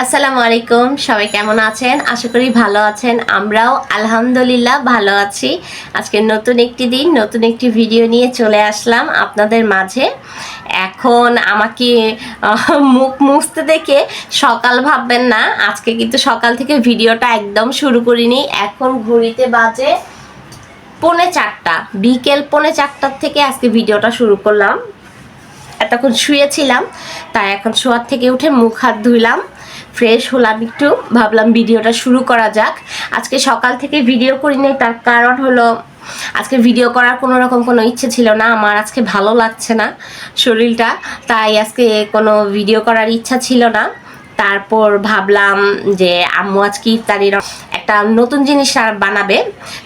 আসসালামু আলাইকুম, সবাই কেমন আছেন? আশা করি ভালো আছেন। আমরাও আলহামদুলিল্লাহ ভালো আছি। আজকে নতুন একটি দিন, নতুন একটি ভিডিও নিয়ে চলে আসলাম আপনাদের মাঝে। এখন আমাকে মুখ মুছতে দেখে সকাল ভাববেন না, আজকে কিন্তু সকাল থেকে ভিডিওটা একদম শুরু করিনি। এখন ঘড়িতে বাজে 3:45, বিকেল 3:45 থেকে আজকে ভিডিওটা শুরু করলাম। এতক্ষণ শুয়েছিলাম, তাই এখন শোয়ার থেকে উঠে মুখ হাত ধুইলাম, ফ্রেশ হলাম, একটু ভাবলাম ভিডিওটা শুরু করা যাক। আজকে সকাল থেকে ভিডিও করিনি, তার কারণ হলো আজকে ভিডিও করার কোনো ইচ্ছে ছিল না আমার। আজকে ভালো লাগছে না শরীরটা, তাই আজকে কোনো ভিডিও করার ইচ্ছা ছিল না। তারপর ভাবলাম যে আম্মু আজকে ইফতারির একটা নতুন জিনিস বানাবে,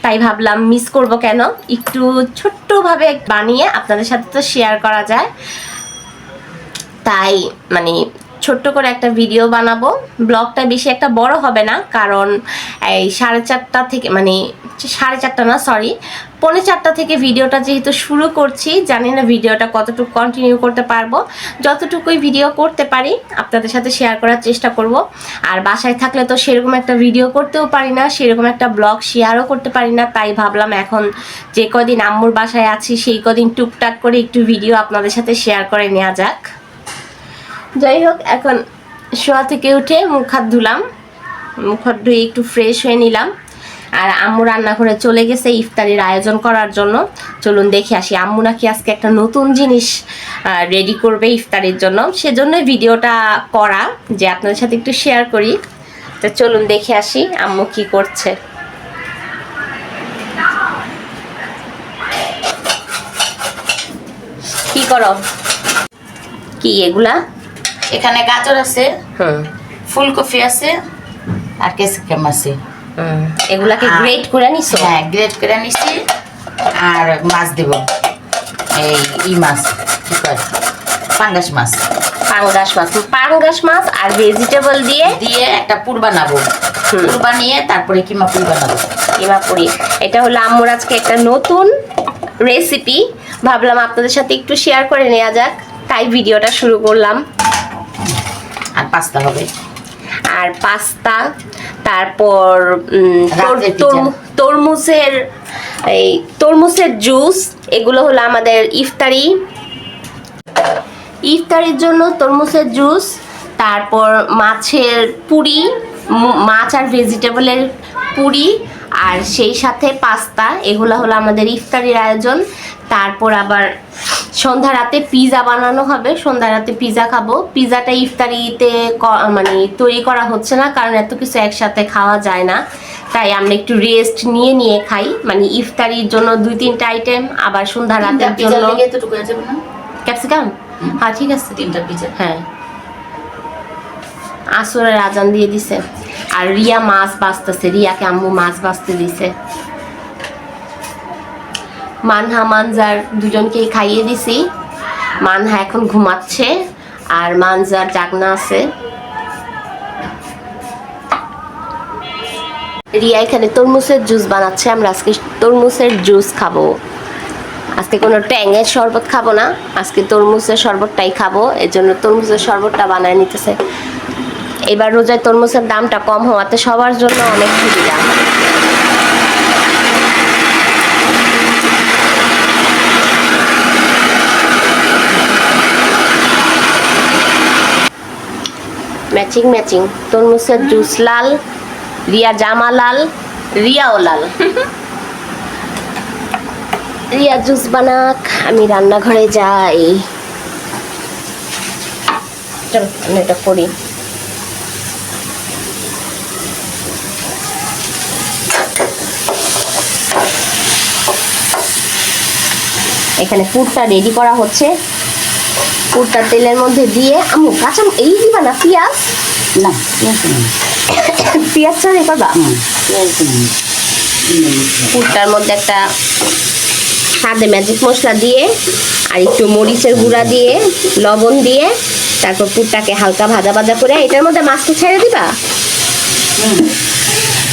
তাই ভাবলাম মিস করব কেন, একটু ছোট্টভাবে বানিয়ে আপনাদের সাথে তো শেয়ার করা যায়। তাই মানে ছোট্ট করে একটা ভিডিও বানাবো। ব্লগটা বেশি একটা বড় হবে না, কারণ এই 4:30 থেকে, মানে 4:30 না, সরি 3:45 থেকে ভিডিওটা যেহেতু শুরু করছি, জানি না ভিডিওটা কতটুকু কন্টিনিউ করতে পারবো। যতটুকুই ভিডিও করতে পারি আপনাদের সাথে শেয়ার করার চেষ্টা করব। আর বাসায় থাকলে তো সেরকম একটা ভিডিও করতেও পারি না, সেরকম একটা ব্লগ শেয়ারও করতে পারি না। তাই ভাবলাম এখন যে কদিন আম্মুর বাসায় আছি সেই কদিন টুকটাক করে একটু ভিডিও আপনাদের সাথে শেয়ার করে নেওয়া যাক। যাই হোক, এখন শোয়া থেকে উঠে মুখ হাত ধুলাম, মুখ হাত ধুয়ে একটু ফ্রেশ হয়ে নিলাম। আর আম্মু রান্নাঘরে চলে গেছে ইফতারির আয়োজন করার জন্য। চলুন দেখে আসি, আম্মু নাকি আজকে একটা নতুন জিনিস রেডি করবে ইফতারির জন্য, সেজন্যই ভিডিওটা করা, যে আপনাদের সাথে একটু শেয়ার করি। তো চলুন দেখে আসি আম্মু কি করছে। কি করো? কি এগুলা? এখানে গাজর আছে, ফুলকপি আছে, আর ক্যাপসিকাম আছে। এগুলাকে গ্রেট করে নিছো? হ্যাঁ, গ্রেট করে নিছি। আর মাছ দেব, এই মাছ কি কয়, পাঙ্গাস মাছ। পাঙ্গাস মাছ আর ভেজিটেবল দিয়ে দিয়ে একটা পুর বানাবো। পুর বানিয়ে তারপরে কিমা পুরি বানাবো। কিমা পুরি, এটা হলো আম্মুর আজকে একটা নতুন রেসিপি। ভাবলাম আপনাদের সাথে একটু শেয়ার করে নেওয়া যাক, তাই ভিডিওটা শুরু করলাম। আর পাস্তা হবে। আর পাস্তা, তারপর তরমুজের জুস, এগুলো হলো আমাদের ইফতারির জন্য তরমুজের জুস। তারপর মাছের পুরি, মাছ আর ভেজিটেবলের পুরি, আর সেই সাথে পাস্তা। এগুলো হলো আমাদের ইফতারির আয়োজন। তারপর আবার সন্ধ্যা রাতে পিজা বানানো হবে, সন্ধ্যা রাতে পিজা খাবো। পিজাটা ইফতারিতে মানে তৈরি করা হচ্ছে না, কারণ এত কিছু একসাথে খাওয়া যায় না, তাই আমরা একটু রেস্ট নিয়ে খাই। মানে ইফতারির জন্য 2-3টা আইটেম, আবার সন্ধ্যা রাতের জন্য ক্যাপসিকাম। হ্যাঁ ঠিক আছে, 3টা পিজা। হ্যাঁ, আসরের আজান দিয়ে দিছে। আর রিয়া মাছ বাঁচতেছে, রিয়াকে আম্মু মাছ বাঁচতে দিছে। মানহা মানজার দুজনকেই খাইয়ে দিছি। মানহা এখন ঘুমাচ্ছে আর মানজার জাগনা আছে। রিয়া এখানে তরমুজের জুস বানাচ্ছে, আমরা আজকে তরমুজের জুস খাবো। আজকে কোনো ট্যাঙের শরবত খাবো না, আজকে তরমুজের শরবতটাই খাবো, এর জন্য তরমুজের শরবতটা বানায় নিতেছে। এবার রোজায় তরমুজের দামটা কম হওয়াতে সবার জন্য অনেক সুবিধা। ম্যাচিং তরমুজের জুস লাল, রিয়া জামা লাল, রিয়াও লাল। রিয়া জুস বানাক, আমি রান্নাঘরে যাই। চল আমি এটা করি। এখানে পুরটা রেডি করা হচ্ছে। পুরটা তেলের মধ্যে দিয়ে আম্মু কাঁচা এই দিবা না পেঁয়াজ? না, পেঁয়াজ ছাড়াই করবা? পুরটার মধ্যে একটা স্বাদে ম্যাজিক মশলা দিয়ে আর একটু মরিচের গুঁড়া দিয়ে, লবণ দিয়ে, তারপর পুরটাকে হালকা ভাজা করে এটার মধ্যে মাছটা ছেড়ে দিবা।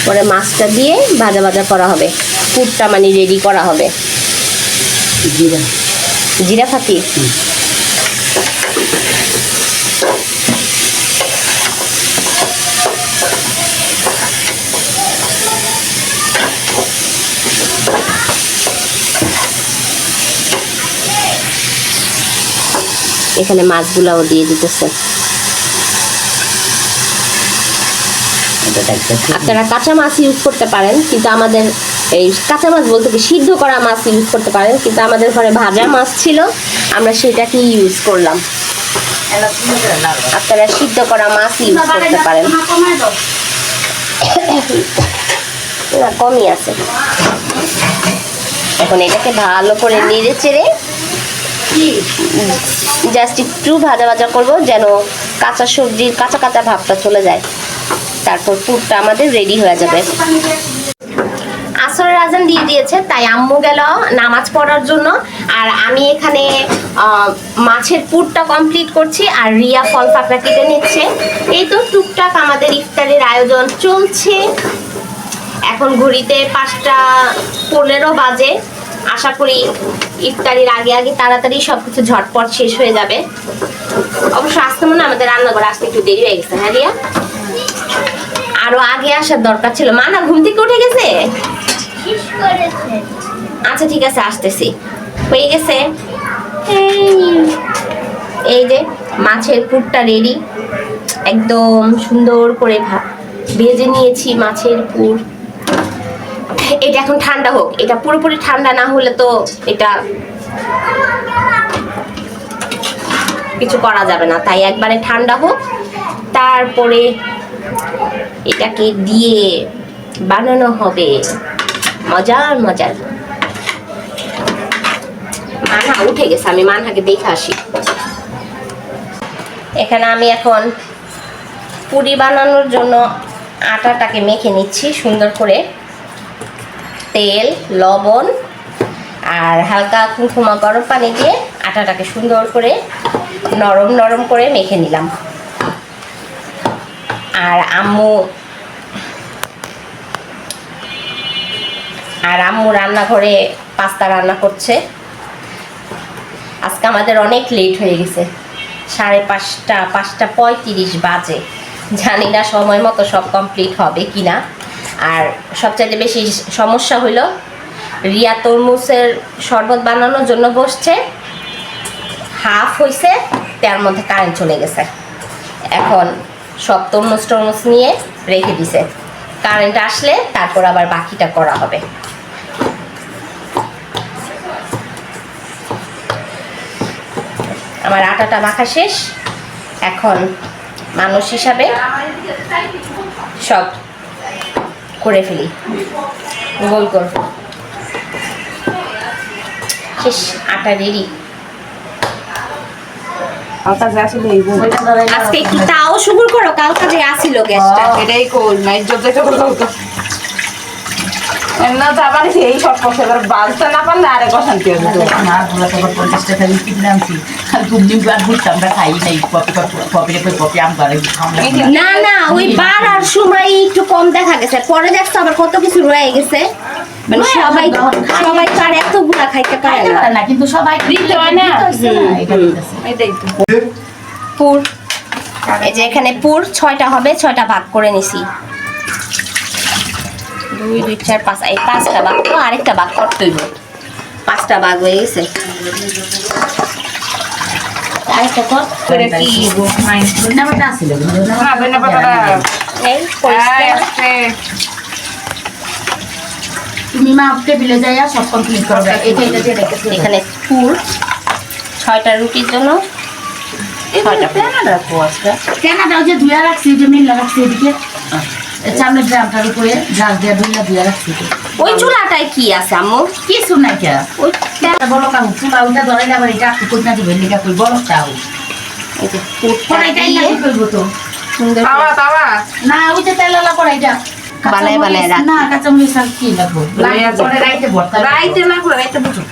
পরে মাছটা দিয়ে ভাজা করা হবে, পুরটা মানে রেডি করা হবে। জিরা ফাঁকি। এখানে মাছগুলাও দিয়ে দিতেছে। আপনারা কাঁচা মাছ ইউজ করতে পারেন, কিন্তু আমাদের এই কাঁচা মাছ বলতে কি সিদ্ধ করা মাছ ইউজ করতে পারেন, কিন্তু আমাদের ঘরে ভাজা মাছ ছিল, আমরা সেটাকেই ইউজ করলাম। আপনারা সিদ্ধ করা মাছ ইউজ করতে পারেন। না, কমই আছে। এখন এটাকে ভালো করে নেড়ে চেড়ে জাস্ট একটু ভাজা ভাজা করবো, যেন কাঁচা সবজির কাঁচা কাঁচা ভাবটা চলে যায়। তারপর পুরটা আমাদের রেডি হয়ে যাবে। আসরের আজান দিয়ে দিয়েছে, তাই আম্মু গেল নামাজ পড়ার জন্য, আর আমি এখানে মাছের পুরটা কমপ্লিট করছি, আর রিয়া ফল পাকড়া কেটে নিচ্ছে। এই তো টুকটাক আমাদের ইফতারের আয়োজন চলছে। এখন ঘড়িতে 5:15 বাজে। আশা করি ইফতারির আগে আগে তাড়াতাড়ি সবকিছু ঝটপট শেষ হয়ে যাবে। অবশ্য আসতে মনে আমাদের রান্নাঘরে আসতে একটু দেরি হয়ে গেছে। হ্যাঁ রিয়া, আরো আগে আসার দরকার ছিল। মা না ঘুম থেকে উঠে গেছে? আচ্ছা ঠিক আছে, আসতেছি। হয়ে গেছে। এই যে মাছের পুরটা রেডি, একদম সুন্দর করে ভেজে নিয়েছি মাছের পুর। এটা এখন ঠান্ডা হোক, এটা পুরোপুরি ঠান্ডা না হলে তো এটা কিছু করা যাবে না, তাই একবারে ঠান্ডা হোক, তারপরে এটাকে দিয়ে বানানো হবে মজার মজার। মানহা উঠে গেছে, আমি মানহাকে দেখে আসি। এখানে আমি এখন পুরি বানানোর জন্য আটাটাকে মেখে নিচ্ছি সুন্দর করে। তেল, লবণ আর হালকা কুমকুমা গরম পানি দিয়ে আটাটাকে সুন্দর করে নরম নরম করে মেখে নিলাম। আর আম্মু রান্নাঘরে পাস্তা রান্না করছে। আজকে আমাদের অনেক লেট হয়ে গেছে, 5:30 বাজে। জানি না সময় মতো সব কমপ্লিট হবে কিনা। আর সবচাইতে বেশি সমস্যা হইল, রিয়া তরমুজের শরবত বানানোর জন্য বসছে, হাফ হয়েছে, তার মধ্যে কারেন্ট চলে গেছে। এখন সব তরমুজ নিয়ে রেখে দিছে, কারেন্ট আসলে তারপর আবার বাকিটা করা হবে। আমার আটাটা মাখা শেষ। এখন মানুষ হিসাবে সব করে ফেলি, গোল গোল। শেষ, আটা রেডি। আজকে একটু তাও শুকুর করো, কালকে যে আসিল গ্যাসটা এটাই কই নাই যত না আবার সেই সব কষ্ট এবার বালতে না পারলে আরেক অশান্তি হবে। তো না গুলো তো 50 টাকা বিক্রি আনছি, খালি ঘুমনি আর বুঝতাম আমরা খাই নাই। কপি আম করে না না, ওই বার আর সময় একটু কম দেখা গেছে, পরে দেখছো আবার কত কিছু রয়ে গেছে। মানে সবাই পারে এতগুলা খাইতে পারে না, কিন্তু সবাই দিতে হয় না। এটাই তো পুর। এই যে এখানে পুর 6টা হবে, 6টা ভাগ করে নিছি। 2, 2, 4, 5, এই 5টা ভাগ তো আরেকটা ভাগ করতে হইব। 5টা ভাগ হয়ে গেছে। আরেকটা কর করে কি মাইন্ড না বাটা ছিল না বাটা এই পরিষ্কার। তুমি মা টেবিলে যাইয়া সব কমপ্লিট করবে। এখানে পুর 6টা রুটির জন্য 6টা কেনাটাও যে ধুয়া রাখছি, যে মিল রাখছি এদিকে চামড়ের ড্রামটার উপরে গ্লাস দিয়ে ধুয়া রাখছি। ওই চুলাটায় কি আছে আম্মু? কিছু নাই কে ওই বড় কাউ চুলা ওটা ধরে যাবে, এটা একটু কোথা দিবে লিখা কই বড়টাও এই যে পুরটা কড়াইটাই না করব তো সুন্দর তাওয়া না ওই যে তেললা কড়াইটা বানায় রাখ না কাঁচা মরিচ আর কি লাগবে পরে রাইতে ভর্তা রাইতে না করে রাইতে বুঝো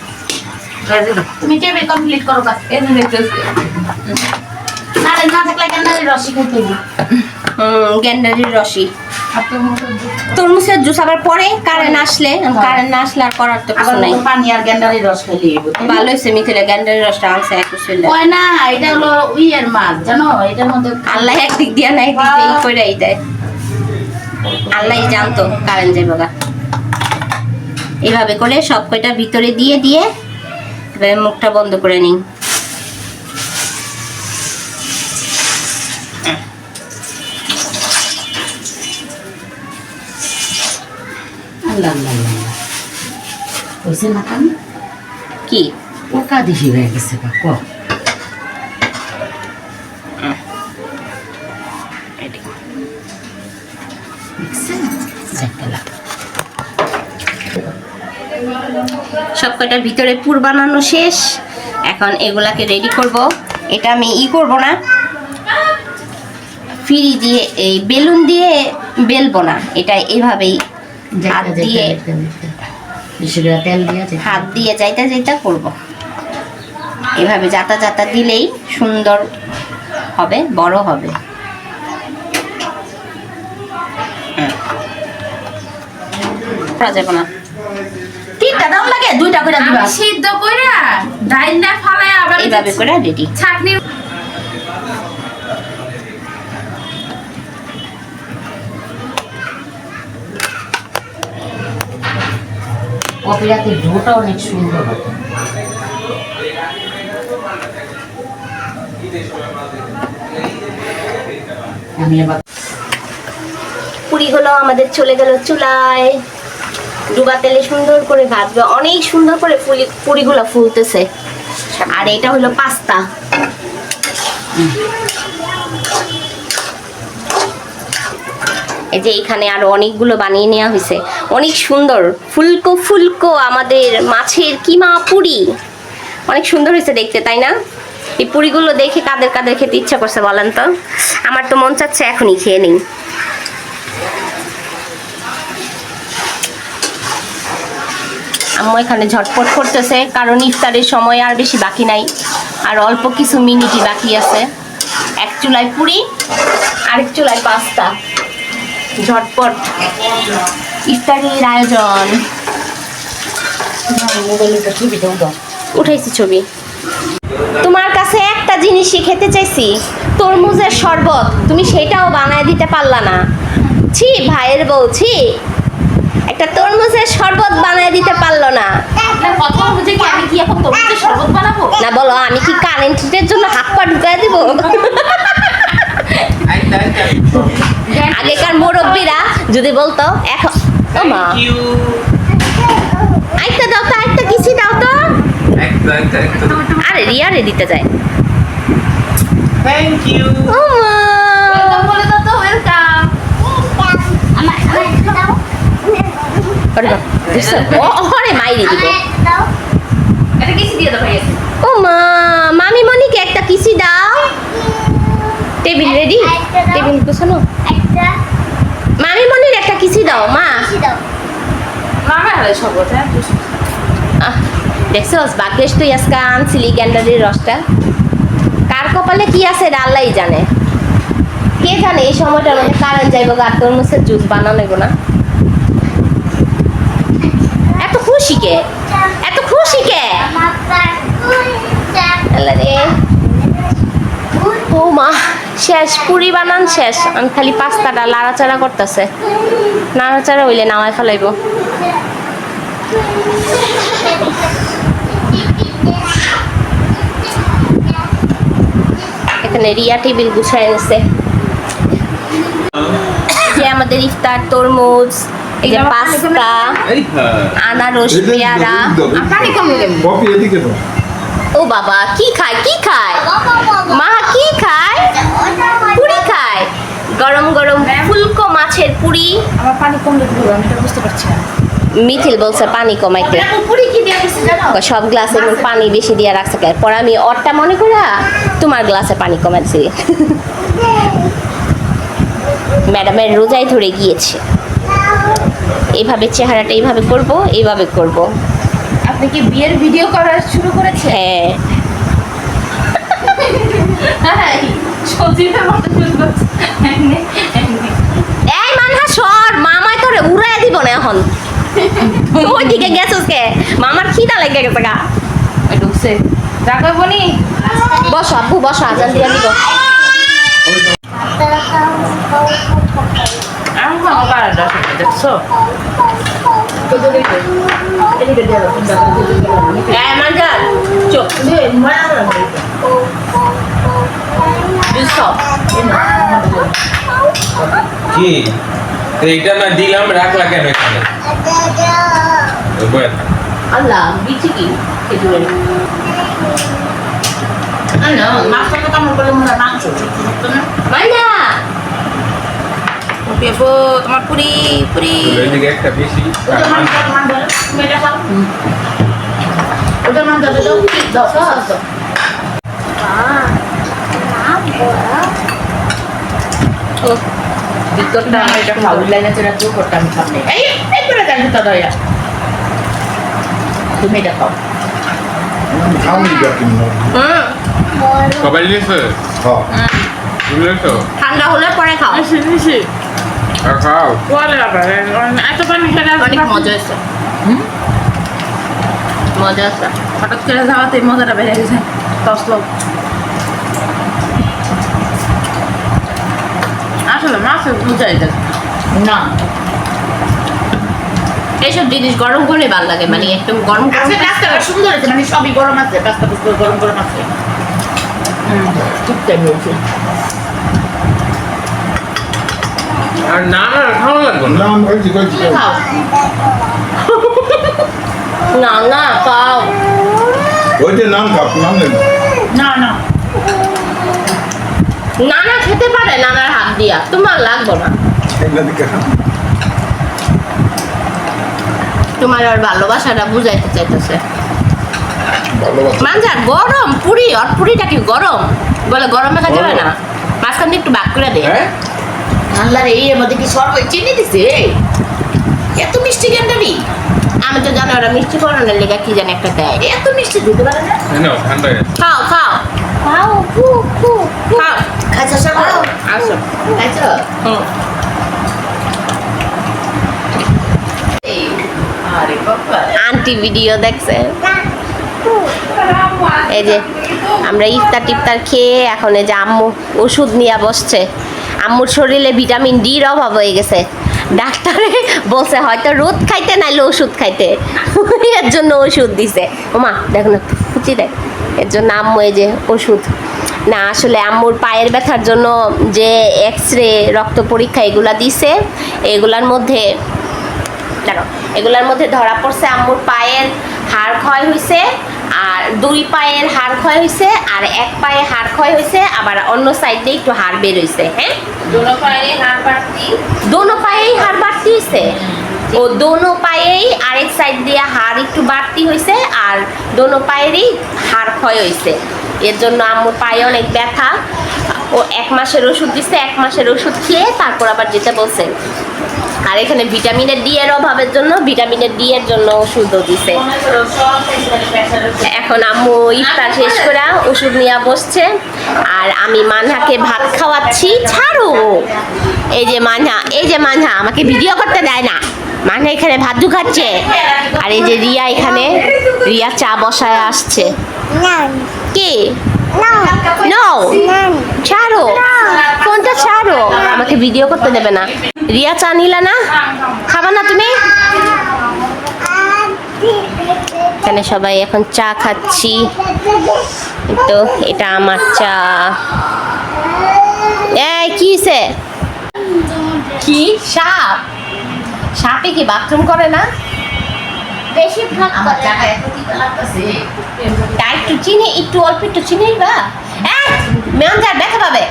তুমি টেবিল কমপ্লিট করো বাস এই যে না না থাকলে কেন রসি খাইতে গ্যান্ডারির রসি। তরমুজের জুস আবার পরে কারেন্ট না আসলে আর করার তো কিছু নাই। পানি আর গ্যান্ডারির রস খাইলে ভালো হয়েছে মিথিলা গ্যান্ডারির রসটা আনছে একুশিলে। ওই না এটা হলো উইয়ের মাছ জানো, এটার মধ্যে আল্লাহ একদিক দিয়া নাই দিক এই কইরাই দেয়। আল্লাহই জানতো কারেন্ট যাবে গা। এইভাবে করে সব কয়টা ভিতরে দিয়ে মুখটা বন্ধ করে নিই। আল্লাহ আল্লাহ আল্লাহ হয়েছে না কাম কি পোকা দিশি হয়ে গেছে কাক সব কটার ভিতরে পুর বানানো শেষ। এখন এগুলাকে রেডি করব। এটা আমি করব না, ফ্রি দিয়ে এই বেলুন দিয়ে বেলবো না, এটা এভাবেই হাত দিয়ে তেল দিয়ে হাত দিয়ে যাইতা যাইতা করব। এভাবে যাতা যাতা দিলেই সুন্দর হবে, বড় হবে। করা যাবে না, তিনটা দাম লাগে, দুইটা করে দিবা। সিদ্ধ কইরা ডাইল না ফালায় আবার এইভাবে করে রেডি। ছাকনি কপিরাতে ডোটা অনেক সুন্দর হবে। আমি আবার পুরিগুলো আমাদের চলে গেল চুলায়, ডুবা তেলে সুন্দর করে ভাজবে। অনেক সুন্দর করে পুরিগুলো ফুলতেছে। আর এটা হলো পাস্তা। এই যে এখানে আরো অনেকগুলো বানিয়ে নেওয়া হয়েছে, অনেক সুন্দর ফুলকো ফুলকো আমাদের মাছের কিমা পুরি। অনেক সুন্দর হয়েছে দেখতে, তাই না? এই পুরিগুলো দেখে কাদের কাদের খেতে ইচ্ছা করছে বলেন তো? আমার তো মন চাচ্ছে এখনই খেয়ে নিই। আম্মু এখানে ঝটপট করতেছে, কারণ ইফতারের সময় আর বেশি বাকি নাই, আর অল্প কিছু মিনিটই বাকি আছে। এক চুলায় পুরি, আরেক চুলায় পাস্তা, ঝটপট ইফতারের আয়োজন। মোবাইলে ছবিটাও দাও। উঠাইছি ছবি। তোমার কাছে একটা জিনিসই খেতে চাইছি, তরমুজের শরবত, তুমি সেটাও বানায় দিতে পারলা না। ছি ভাইয়ের বউ, ছি, একটা তরমুজের শরবত বানায় দিতে পারলো না। আপনার কথা বুঝে কি আমি কি এখন তরমুজের শরবত বানাবো? না বলো, আমি কি কারেন্টের জন্য হাত পা ঢুকায় দিব? আগেকার মুরব্বীরা যদি বলতো এখন, ও মা আইটা দাও তো, আইটা কিসি দাও তো। আরে রিয়া রে দিতে যায়। Thank you. ও মা ওয়েলকাম বলে দাও তো, ওয়েলকাম। আরে বাপ, দেখছো? ওরে মাইরে দিব। এটা কিছু দিয়ে দাও ভাইয়া। ও মা, মামি মনিকে একটা কিসি দাও। টেবিল রেডি, টেবিল গোছানো। মামি মনির একটা কিসি দাও মা। মামা হলে শরবত, হ্যাঁ দেখছো বাকেশ, তুই আজকে আনছিলি ক্যান্ডারির রসটা। কার কপালে কি আছে এটা আল্লাহই জানে। কে জানে এই সময়টার মধ্যে কারেন্ট যাইব, আর তরমুজের জুস বানানো না। এত খুশি কে, এত খুশি কে? আল্লাহ রে। ও মা, শেষ, পুরি বানান শেষ। আমি খালি পাস্তাটা লাড়াচাড়া করতেছে, নাড়াচাড়া হইলে নামায় ফেলাইব। এখানে রিয়া টেবিল গুছায় এনেছে। যে আমাদের ইফতার, তরমুজ, এই যে পাস্তা, আনারস, পেয়ারা। পানি কম দেব। কফি এদিকে দাও। ও বাবা, কি খায়, কি খায় মা? কি খায়? পুরি খায়। গরম গরম ফুলকো মাছের পুরি। আমার পানি কম দেব, আমি এটা বুঝতে পারছি না। মিথিল বলছে পানি কমাইতে। পুরি কি দিয়ে দিছি জানো? সব গ্লাসে পানি বেশি দিয়ে রাখছে কে? পরে আমি ওরটা মনে করা তোমার গ্লাসে পানি কমাচ্ছি। ম্যাডামের রোজাই ধরে গিয়েছে। এইভাবে চেহারাটা এইভাবে করব, এইভাবে করব। আপনি কি বিয়ের ভিডিও করা শুরু করেছেন? হ্যাঁ, হ্যাঁ, সজীবের মতো শুরু করছে। এই মানহা সর, মামাই তোরে উড়াইয়া দিব না এখন। ওই দিকে গেছিস কে? মামার খিদা লেগে গেছে গা। ওই ঢুকছে। রাখো বনি। বসো আব্বু, বসো, আজান দিয়ে দিব। আমি খাবো বারোটা দেখছো? হ্যাঁ মানজান, চুপ। কি এইটা না দিলাম, রাখলা কেন এখানে? বয়ে থাক। আল্লাহ বিচি কি খেজুরের না মাছটা তো কেমন করলে মনে হয় মাংস মাইনা পেপো তোমার পুরি পুরি ওই দিকে একটা বেশি আর মাংস। ওটার মান দাও ভিতরটা আমার এটা খাওয়ার লাইনে চলে তো করতাম সামনে এই করে দেন তো দয়া তুমি এটা খাও খাওনি যখন সবাই নিয়েছে তুমি নিয়েছো ঠান্ডা হলে পরে খাও আর খাও অনেক মজা হয়েছে মজা আছে হঠাৎ করে যাওয়াতে মজাটা বেড়ে গেছে তসলো আসলে মাছের বুঝাই যাচ্ছে না এইসব জিনিস গরম করে ভালো লাগে মানে একদম গরম গরম আজকে পাস্তাটা সুন্দর হয়েছে মানে সবই গরম আছে পাস্তা পুস্তা গরম গরম আছে ঠিক টাইম হয়েছে আর না না খাওয়া লাগবে না। নাম হয়েছে খাও না না খাও ওই যে নাম খাপ নাম নেই না না নানা খেতে পারে নানার হাত দিয়া তোমার লাগবে না তোমার আর ভালোবাসাটা বুঝাইতে চাইতেছে মানজার গরম পুরি আর পুরিটা কি গরম বলে গরমে খাতে হয় না মাঝখান দিয়ে একটু বাক করে দে হ্যাঁ আল্লাহর এই মধ্যে কি সরবই চিনি দিছে এত মিষ্টি গেন্ডারি আমি তো জানি ওরা মিষ্টি করানোর লেগে কি জানি একটা দেয় এত মিষ্টি দিতে পারে না নাও ঠান্ডা হয়ে গেছে। খাও খাও খাও ফু ফু খাও খাইছো সব আসো খাইছো হুম আরে বাবা আন্টি ভিডিও দেখছে এই যে আমরা ইফতার টিফতার খেয়ে এখন এই যে আম্মু ওষুধ নিয়ে বসছে আম্মুর শরীরে ভিটামিন ডির অভাব হয়ে গেছে ডাক্তারে বলছে হয়তো রোদ খাইতে নাইলে ওষুধ খাইতে এর জন্য ওষুধ দিছে ওমা দেখো না ফুচি দেখ এর জন্য আম্মু এই যে ওষুধ না আসলে আম্মুর পায়ের ব্যথার জন্য যে এক্স রে রক্ত পরীক্ষা এগুলা দিছে এগুলার মধ্যে এগুলোর মধ্যে ধরা পড়ছে আম্মুর পায়ের হাড় ক্ষয় হয়েছে আর দুই পায়ের হাড় ক্ষয় হয়েছে আর এক পায়ে হাড় ক্ষয় হয়েছে আবার অন্য সাইডে একটু হাড় বের হয়েছে হ্যাঁ দোনো পায়ে হাড় বাড়তি দোনো পায়েই হাড় বাড়তি হয়েছে ও দোনো পায়েই আরেক সাইড দিয়ে হাড় একটু বাড়তি হয়েছে আর দোনো পায়েরই হাড় ক্ষয় হয়েছে এর জন্য আম্মুর পায়ে অনেক ব্যথা ও 1 মাসের ওষুধ দিচ্ছে 1 মাসের ওষুধ খেয়ে তারপর আবার যেতে বলছে আর এখানে ভিটামিনের ডি এর অভাবের জন্য ভিটামিনের ডি এর জন্য ওষুধও দিছে এখন আম্মু ইফতার শেষ করে ওষুধ নিয়ে বসছে আর আমি মানহাকে ভাত খাওয়াচ্ছি ছাড়ো এই যে মানহা আমাকে ভিডিও করতে দেয় না মানহা এখানে ভাত ঢুকাচ্ছে আর এই যে রিয়া এখানে রিয়া চা বসায় আসছে কি নো ছাড়ো ফোনটা ছাড়ো আমাকে ভিডিও করতে দেবে না রিয়া চা নিলা না খাবা না তুমি এখানে সবাই এখন চা খাচ্ছি তো এটা আমার চা এই কি হইছে কি সাপ সাপে কি বাথরুম করে না বেশি ভাগ আমার করে চাটা এত তিতা লাগতেছে তা একটু চিনি একটু অল্প একটু চিনি বা মেয়নজার দেখা পাবে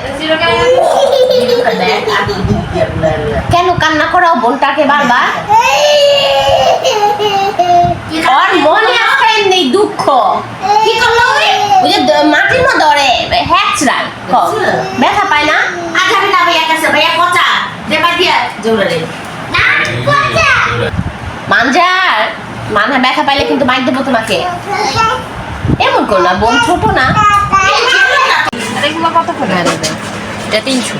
কেন কান্না করাও বোনটাকে বারবার ওর মনে আছে নেই দুঃখ কি করলো ওই যে মাটির মধ্যে ধরে হ্যাচরাই ব্যথা পায় না আজ আমি না ভাইয়া কাছে ভাইয়া পচা দেবা দিয়া জোরে রে না কোথা মানজার মানহা ব্যথা পাইলে কিন্তু মাইক দেবো তোমাকে এমন কর না বোন ছোট না এগুলো কত করে এটা 300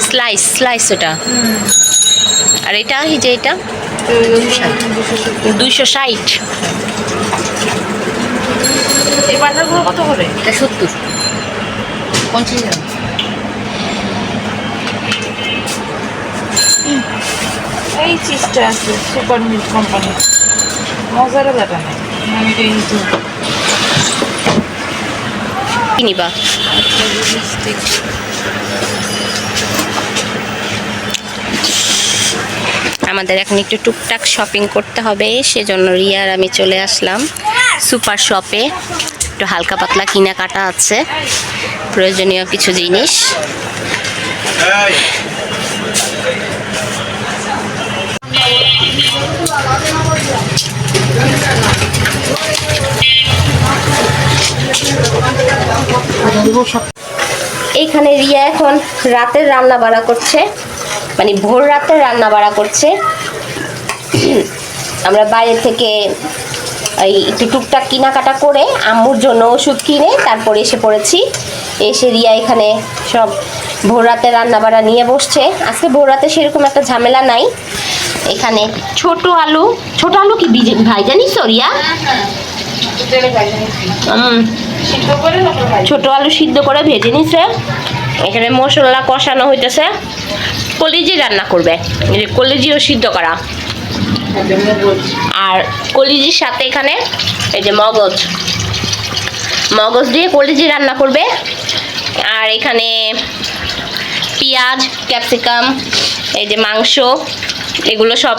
স্লাইস স্লাইস ওটা আর এটা এই যে এটা 260 এই বাটারগুলো কত করে এটা 70 50 গ্রাম এই চিজটা আছে সুপার মিল্ক কোম্পানি মজার ব্যাটা নাই আমি কিন্তু কি নিবা আমাদের এখন একটু টুকটাক শপিং করতে হবে, সেজন্য রিয়া আর আমি চলে আসলাম সুপার শপে। একটু হালকা পাতলা কেনাকাটা আছে, প্রয়োজনীয় কিছু জিনিস। এইখানে রিয়া এখন রাতের রান্না বাড়া করছে, মানে ভোর রাতে রান্না বাড়া করছে। আমরা বাইরে থেকে এই একটু টুকটাক কেনাকাটা করে আম্মুর জন্য ওষুধ কিনে তারপরে এসে পড়েছি। এসে রিয়া এখানে সব ভোর রাতে রান্না বাড়া নিয়ে বসছে। আজকে ভোর রাতে সেরকম একটা ঝামেলা নাই। এখানে ছোট আলু কি ভাই জানিস রিয়া? ছোট আলু সিদ্ধ করে ভেজে নিছে। এখানে মশলা কষানো হইতেছে। কলিজি রান্না করবে, কলিজিও সিদ্ধ করা, আর কলিজির সাথে এখানে এই যে মগজ দিয়ে কলিজি রান্না করবে। আর এখানে পেঁয়াজ, ক্যাপসিকাম, এই যে মাংস, এগুলো সব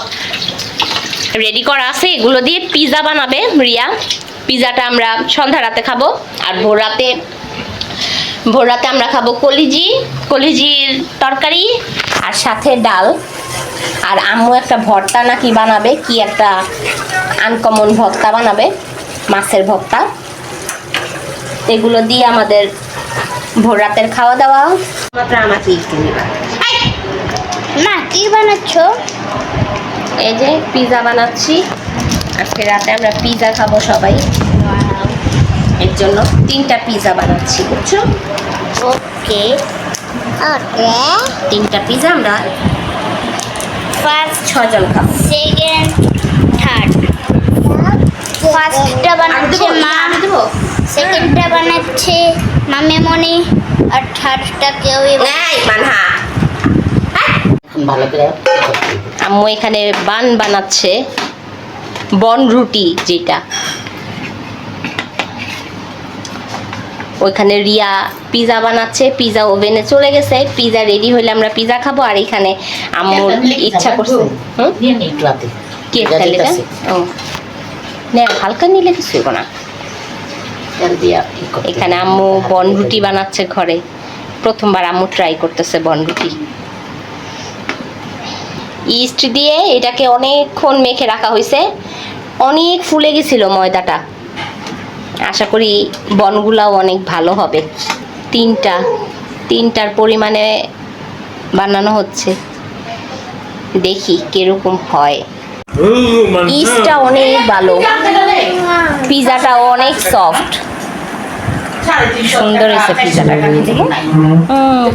রেডি করা আছে। এগুলো দিয়ে পিৎজা বানাবে রিয়া। পিৎজাটা আমরা সন্ধ্যা রাতে খাবো। আর ভোর রাতে আমরা খাবো কলিজির তরকারি আর সাথে ডাল। আর আম্মু একটা ভর্তা নাকি বানাবে, কি একটা আনকমন ভর্তা বানাবে, মাছের ভর্তা। এগুলো দিয়ে আমাদের ভোর রাতের খাওয়া দাওয়া। মাত্র আমাকে একটু নিবা না, কি বানাচ্ছ? এই যে পিৎজা বানাচ্ছি। আজকে রাতে আমরা পিৎজা খাবো সবাই, এর জন্য 3টা পিৎজা বানাচ্ছি, বুঝছো? ওকে ওকে। 3টা পিৎজা আমরা ফার্স্ট 6 জন খাবো। Second, third. ফার্স্টটা বানাচ্ছে মা, সেকেন্ডটা বানাচ্ছে মামিমণি, আর থার্ডটা কেউই মানহা ভালো করে আম্মু এখানে বান বানাচ্ছে, বন রুটি যেটা। ওইখানে রিয়া পিৎজা বানাচ্ছে, পিৎজা ওভেনে চলে গেছে। পিৎজা রেডি হলে আমরা পিৎজা খাবো। আর এখানে আম্মুর ইচ্ছা করছে কেক তাহলে ও না হালকা নিলে কিছু না। এখানে আম্মু বন রুটি বানাচ্ছে ঘরে, প্রথমবার আম্মু ট্রাই করতেছে বন রুটি। ইস্ট দিয়ে এটাকে অনেকক্ষণ মেখে রাখা হয়েছে, অনেক ফুলে গেছিল ময়দাটা। আশা করি বনগুলাও অনেক ভালো হবে। 3টার পরিমাণে বানানো হচ্ছে, দেখি কিরকম হয়। ইস্টটা অনেক ভালো, পিৎজাটাও অনেক সফট, সুন্দর হয়েছে পিৎজাটা।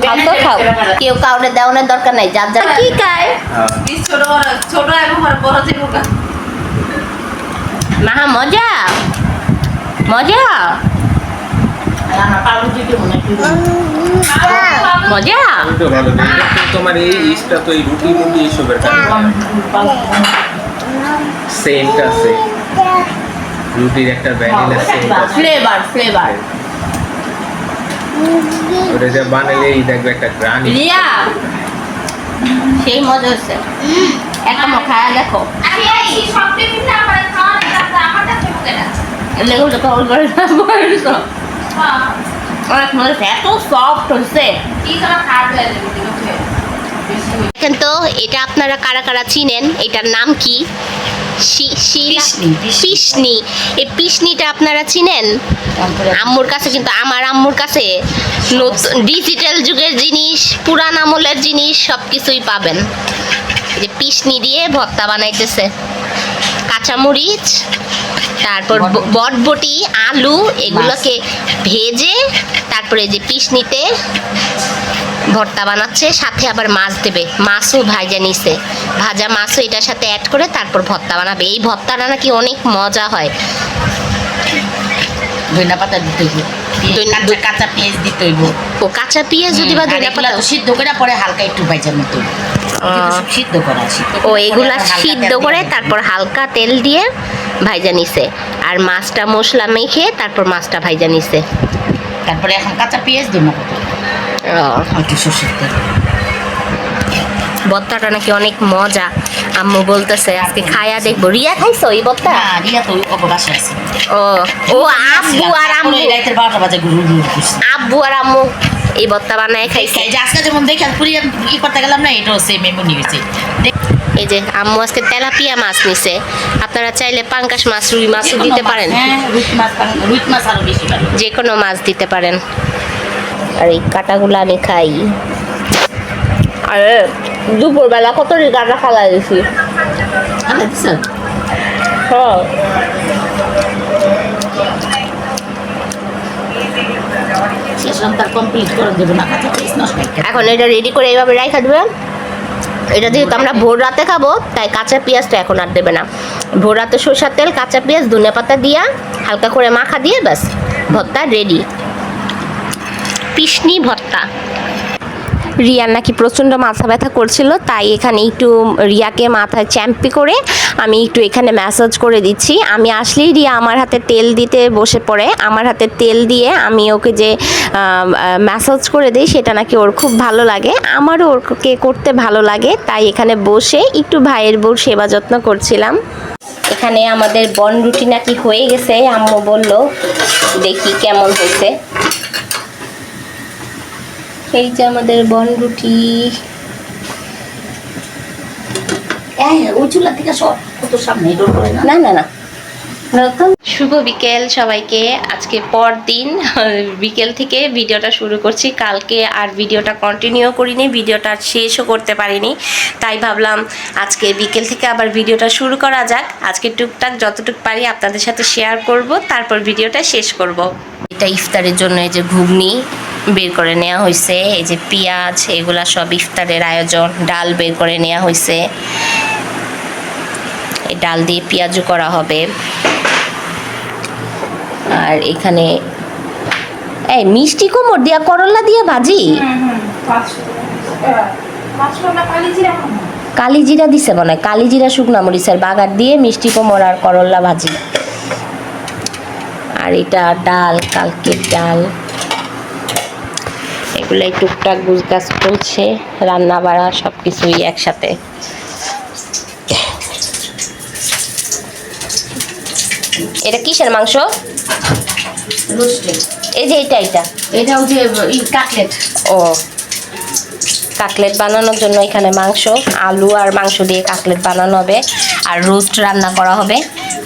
খাও তো খাও, কেউ কাউরে দেওয়ানোর দরকার নাই, যার যার কি খায়। ছোট এবং বড় জীবিকা মাহা মজা মজা মজা। তোমার এই ইস্টটা তো এই রুটি মুটি এইসবের সেন্ট আছে, রুটির একটা ভ্যানিলা সেন্ট আছে, ফ্লেভার ওটা যা বানালে এই দেখবে একটা গ্রানি। রিয়া সেই মজা হচ্ছে, একটা খায়া দেখো। অনেক মজা, এত সফট হচ্ছে। দেখেন তো, এটা আপনারা কারা কারা চিনেন? এটার নাম কি? পিসনি। এই পিসনিটা আপনারা চিনেন? আম্মুর কাছে, কিন্তু আমার আম্মুর কাছে নতুন ডিজিটাল যুগের জিনিস, পুরান আমলের জিনিস সব কিছুই পাবেন। এই যে পিসনি দিয়ে ভর্তা বানাইতেছে, কাঁচামরিচ, তারপর বটবটি, আলু, এগুলোকে ভেজে তারপরে যে পিসনিতে ভর্তা বানাচ্ছে, সাথে আবার মাছ দেবে, মাছও ভাজা নিছে, ভাজা মাছও এটার সাথে অ্যাড করে তারপর ভর্তা বানাবে। এই ভর্তাটা নাকি অনেক মজা হয়। ধনিয়া পাতা দিতে হইব, কাঁচা পেঁয়াজ দিতে হইব। ও কাঁচা পেঁয়াজ যদি বা ধনিয়া পাতা সিদ্ধ করে পরে হালকা একটু ভাজার মতো সিদ্ধ করা। ও এগুলা সিদ্ধ করে তারপর হালকা তেল দিয়ে ভাজা নিছে, আর মাছটা মশলা মেখে তারপর মাছটা ভাজা নিছে। তারপরে এখন কাঁচা পেঁয়াজ ধনিয়া পাতা, একটু সর্ষের তেল। ভর্তাটা নাকি অনেক মজা, আম্মু বলতেছে আজকে খায়া দেখবো। রিয়া খাইছো এই ভর্তা? না রিয়া তো অবকাশে আছে। ও ও আব্বু আর আম্মু, রাতের 12টা বাজে ঘুরু ঘুরু করছে। আব্বু আর আম্মু এই ভর্তা বানায় খাইছে। এই যে আজকে যেমন দেখে পুরিয়া ই করতে গেলাম না, এটাও সেম এমনি হয়েছে। এই যে আম্মু আজকে তেলাপিয়া মাছ নিছে, আপনারা চাইলে পাঙ্কাশ মাছ, রুই মাছও দিতে পারেন, হ্যাঁ রুই মাছ আরো বেশি পারে। যে কোনো মাছ দিতে পারেন। আর এই কাটাগুলো আমি খাই। আরে দুপুরবেলা কত কাটা খাওয়া দিছি। আল্লাহ দিছে। হ্যাঁ শেষম তার কমপ্লিট করে দেবো না, কাঁচা পিস নষ্ট হয়। এখন এটা রেডি করে এইভাবে রাখা দেবে। এটা যেহেতু আমরা ভোর রাতে খাবো তাই কাঁচা পেঁয়াজটা এখন আর দেবে না। ভোর রাতে সরষের তেল, কাঁচা পেঁয়াজ, ধনে পাতা দিয়া হালকা করে মাখা দিয়ে ব্যাস ভর্তা রেডি। পিসনি ভর্তা। রিয়ার নাকি প্রচণ্ড মাথা ব্যথা করছিল, তাই এখানে একটু রিয়াকে মাথায় চ্যাম্পি করে আমি একটু এখানে ম্যাসাজ করে দিচ্ছি। আমি আসলেই রিয়া আমার হাতে তেল দিতে বসে পড়ে। আমার হাতে তেল দিয়ে আমি ওকে যে ম্যাসাজ করে দিই সেটা নাকি ওর খুব ভালো লাগে, আমারও ওকে করতে ভালো লাগে। তাই এখানে বসে একটু ভাইয়ের বউর সেবা যত্ন করছিলাম। এখানে আমাদের বন রুটি নাকি হয়ে গেছে, আম্মু বলল দেখি কেমন হয়েছে। এই যে আমাদের বন রুটি। ওই চুলা থেকে সব কত সামনে ডোর করে না। না না না, শুভ বিকেল সবাইকে। আজকে পরদিন বিকেল থেকে ভিডিওটা শুরু করছি। কালকে আর ভিডিওটা কন্টিনিউ করিনি, ভিডিওটা শেষও করতে পারিনি, তাই ভাবলাম আজকে বিকেল থেকে আবার ভিডিওটা শুরু করা যাক। আজকে টুকটাক যতটুকু পারি আপনাদের সাথে শেয়ার করব, তারপর ভিডিওটা শেষ করব। এটা ইফতারের জন্য এই যে ঘুগনি বের করে নেওয়া হয়েছে, এই যে পেঁয়াজ, এগুলা সব ইফতারের আয়োজন। ডাল বের করে নেওয়া হয়েছে, এই ডাল দিয়ে পেঁয়াজও করা হবে। আর এখানে এই মিষ্টি কুমড় দিয়া করলা দিয়া ভাজি, কালি জিরা দিছে মনে হয়, কালি জিরা, শুকনা মরিচের বাগার দিয়ে মিষ্টি কুমড় আর করলা ভাজি। আর এটা ডাল, কালকের ডাল। এগুলাই টুকটাক গুজগাছ চলছে, রান্না বাড়া সব কিছুই একসাথে। এটা কিসের মাংস? এই যে এটা এটাও যে কাটলেট। ও, কাটলেট বানানোর জন্য এখানে মাংস, আলু আর মাংস দিয়ে কাটলেট বানানো হবে। আর রোস্ট রান্না করা হবে।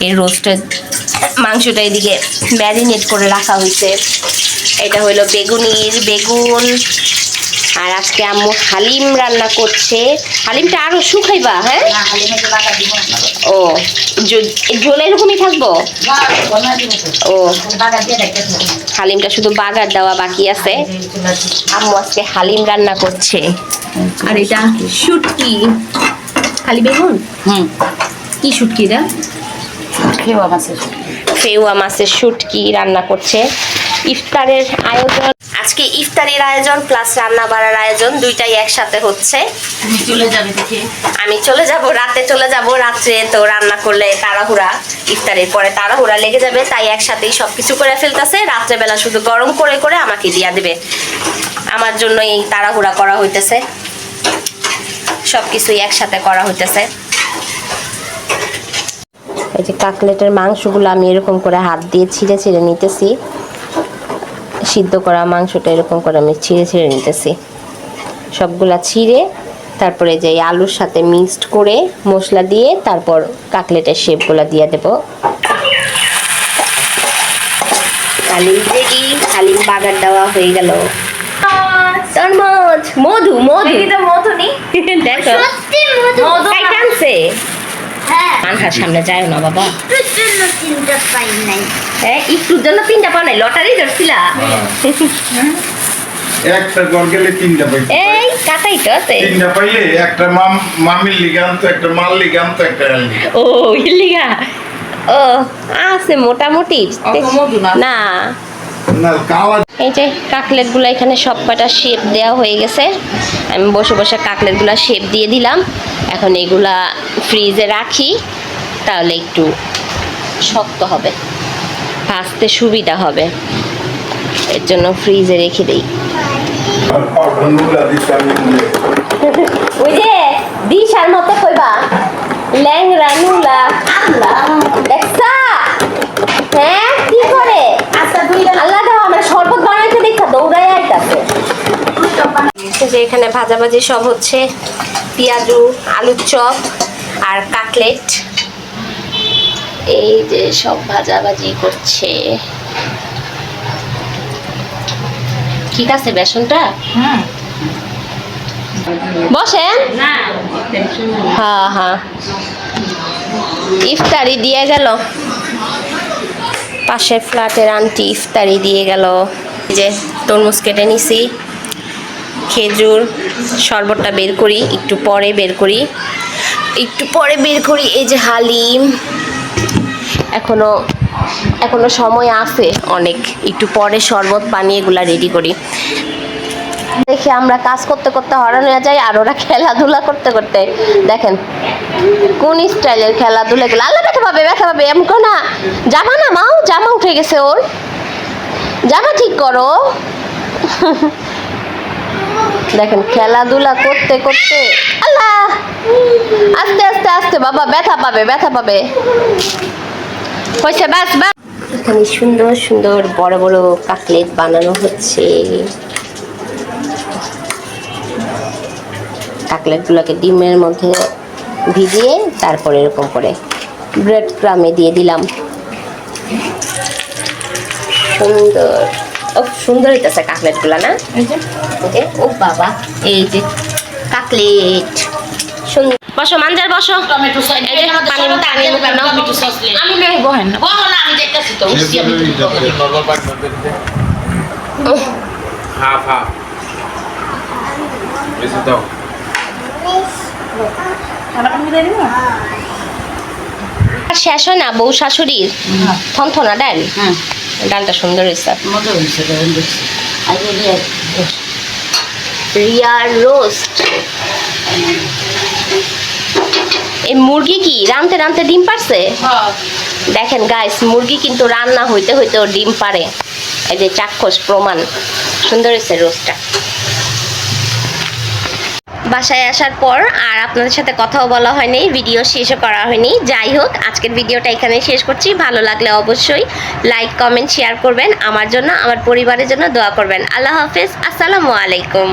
এই রোস্টের মাংসটা এদিকে ম্যারিনেট করে রাখা হয়েছে। এটা হলো বেগুন। আর আজকে আম্মু হালিম রান্না করছে। হালিমটা আরো শুকাইবা? হ্যাঁ, ও ঝোল এরকমই থাকবো। ও, হালিমটা শুধু বাগার দেওয়া বাকি আছে। আম্মু আজকে হালিম রান্না করছে। আর এটা শুটকি, খালি বেগুন। কি শুটকি? দা ফেউয়া মাছের শুটকি রান্না করছে। ইফতারের আয়োজন আজকে, ইফতারের আয়োজন প্লাস রান্না বাড়ার আয়োজন, দুইটাই একসাথে হচ্ছে। চলে যাবে দেখে আমি চলে যাব, রাতে চলে যাব। রাত্রে তো রান্না করলে তাড়াহুড়া, ইফতারের পরে তাড়াহুড়া লেগে যাবে, তাই একসাথেই সবকিছু করে ফেলতেছে। রাত্রেবেলা শুধু গরম করে করে আমাকে দিয়া দেবে। আমার জন্য এই তাড়াহুড়া করা হইতেছে, সবকিছুই একসাথে করা হইতেছে। এই যে কাটলেটের মাংসগুলো আমি এরকম করে হাত দিয়ে ছিঁড়ে ছিঁড়ে নিতেছি। সিদ্ধ করা মাংসটা এরকম করে আমি ছিঁড়ে ছিঁড়ে নিতেছি। সবগুলা ছিঁড়ে তারপরে যে আলুর সাথে মিক্সড করে মশলা দিয়ে তারপর কাটলেটের শেপগুলো দিয়ে দেব। হালিম রেডি, হালিম বাগার দেওয়া হয়ে গেল। তরমুজ, মধু দেখো কাইটা আনছে। আনহার সামনে যায় না বাবা। একটুর জন্য 3টা পাও নাই, লটারি ধরছিলা? একটা ঘর গেলে 3টা পাইছে। এই কাটাই তো আছে। 3টা পাইলে একটা মামির লিগে আনতো, একটা মাল লিগে আনতো, একটা এর লিগে। ও ইলিগা, ও আছে মোটামুটি না। না কাওয়া এই যে কাটলেটগুলো এখানে সব কটা শেপ দেওয়া হয়ে গেছে। আমি বসে বসে কাটলেটগুলো শেপ দিয়ে দিলাম। এখন এগুলা ফ্রিজে রাখি, তাহলে একটু শক্ত হবে, ভাজতে সুবিধা হবে, এর জন্য ফ্রিজে রেখে দিই। আর বন্ধুরা দিতে আমি ওই যে দিশার মতো কইবা ল্যাংরা নুলা দেখছা হ্যাঁ কি করে আচ্ছা দুইটা আল্লাহ দাও আমরা শরবত বানাইতে দেখা দৌড়াই আইতাছে যে এখানে ভাজাভাজি সব হচ্ছে পেঁয়াজু আলুর চপ আর কাটলেট এই যে সব ভাজাভাজি করছে ঠিক আছে বেসনটা বসেন হ্যাঁ হ্যাঁ ইফতারি দিয়ে গেল পাশের ফ্ল্যাটের আন্টি ইফতারি দিয়ে গেল এই যে তরমুজ কেটে নিছি খেজুর শরবতটা বের করি একটু পরে বের করি এই যে হালিম এখনো সময় আছে অনেক একটু পরে শরবত পানি এগুলা রেডি করি দেখে আমরা কাজ করতে করতে হরান হয়ে যাই আর ওরা খেলাধুলা করতে করতে দেখেন কোন স্টাইলের খেলাধুলা গুলো আল্লাহ ব্যথা পাবে এমন করো না জামা নামাও জামা উঠে গেছে ওর জামা ঠিক করো দেখেন খেলাধুলা করতে করতে আল্লাহ আস্তে আস্তে আস্তে বাবা ব্যথা পাবে হয়েছে বাস বাস এখানে সুন্দর সুন্দর বড় বড় কাটলেট বানানো হচ্ছে কাটলেটগুলোকে ডিমের মধ্যে ভিজিয়ে তারপরে এরকম করে ব্রেড ক্রামে দিয়ে দিলাম সুন্দর হইতেছে কাটলেটগুলো না ও বাবা এই যে কাটলেট বসো মানজার বসো টমেটো সস এই যে পানি টমেটো সস আমি লই বহেন না বলো না আমি দেখতেছি তো উসি আমি হাফ হাফ বেশি দাও শেষ হয় না বউ শাশুড়ির থনথনা ডাল হ্যাঁ ডালটা সুন্দর হয়েছে মজা হইছে আগে রিয়ার রোস্ট এই মুরগি কি রানতে রানতে ডিম পারছে দেখেন গাইস মুরগি কিন্তু রান্না হইতে হইতে ও ডিম পারে এই যে চাক্ষুষ প্রমাণ সুন্দর হয়েছে রোস্টটা বাসায় আসার পর আর আপনাদের সাথে কথাও বলা হয়নি ভিডিও শেষও করা হয়নি যাই হোক আজকের ভিডিওটা এখানে শেষ করছি ভালো লাগলে অবশ্যই লাইক কমেন্ট শেয়ার করবেন আমার জন্য আমার পরিবারের জন্য দোয়া করবেন আল্লাহ হাফেজ আসসালামু আলাইকুম